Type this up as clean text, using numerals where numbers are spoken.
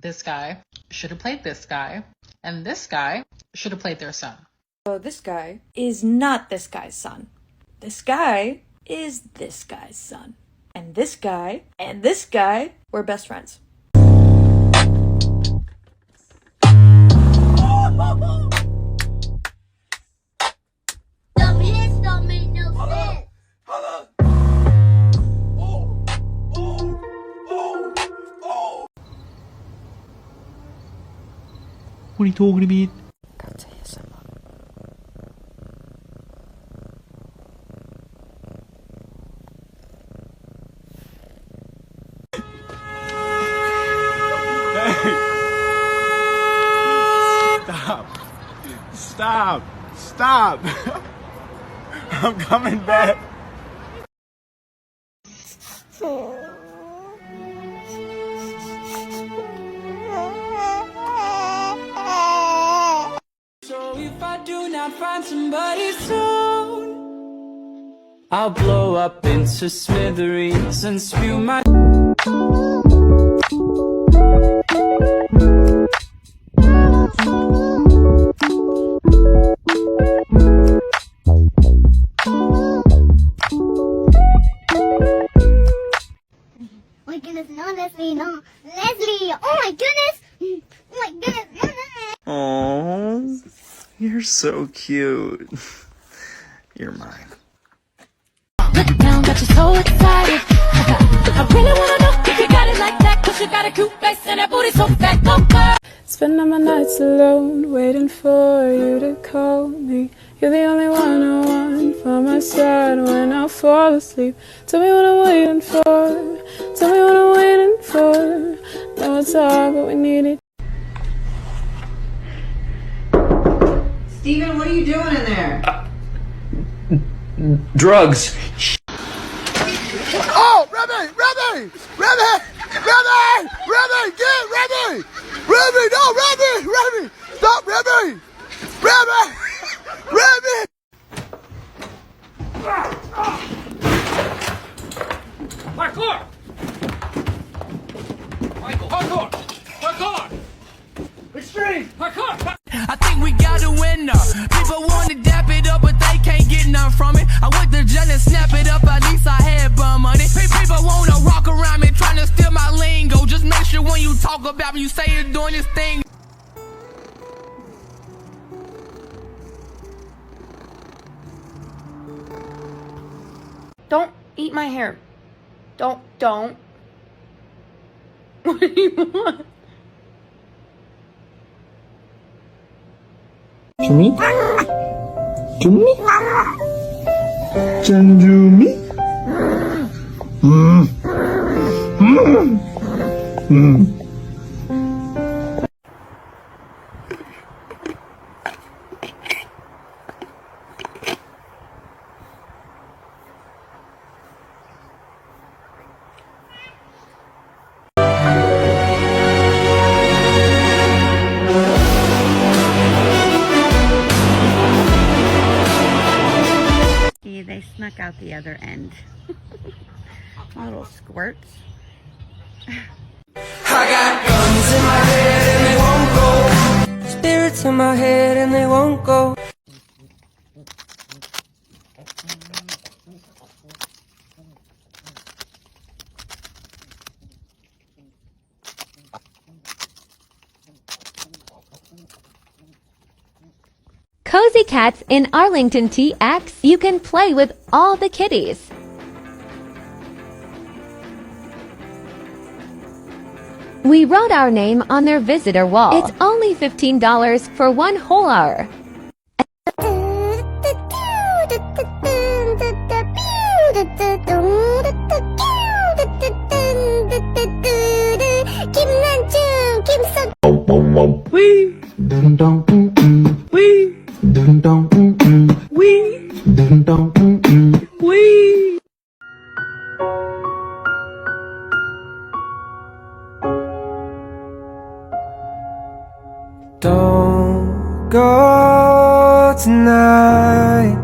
This guy should have played this guy, and this guy should have played their son. So this guy is not this guy's son. This guy is this guy's son. And this guy were best friends. What are you talking about? That's ASMR. Hey! Stop! I'm coming back. So if I do not find somebody soon, I'll blow up into smithereens and spew my my goodness, no, Leslie, no. Leslie, oh my goodness. Oh my goodness. Oh, you're so cute. You're mine. Look down, got you so excited. I really wanna know if you got it like that, 'cause you got a cute face and that booty so fat, go girl. Spending my nights alone, waiting for you to call me. You're the only one I want by my side when I fall asleep. Tell me what I'm waiting for. Tell me what I'm waiting for. Know it's hard, but we need it. Steven, what are you doing in there? Drugs. Oh, Remy! Get Remy! No, Remy! Stop, Remy! Parkour! Extreme! Parkour! I think we got a winner. People want to dap it up, but they can't get none from it. I went to jail and snap it up, at least I had bum money. People want to rock around me, trying to steal my lingo. Just make sure when you talk about me, you say you're doing this thing. Don't eat my hair. Don't. What do you want? Jumi? Janjumi? They snuck out the other end. Little squirts. I got guns in my head and they won't go. Spirits in my head and they won't go. Cozy Cats in Arlington TX, you can play with all the kitties. We wrote our name on their visitor wall. It's only $15 for 1 whole hour. Don't go tonight.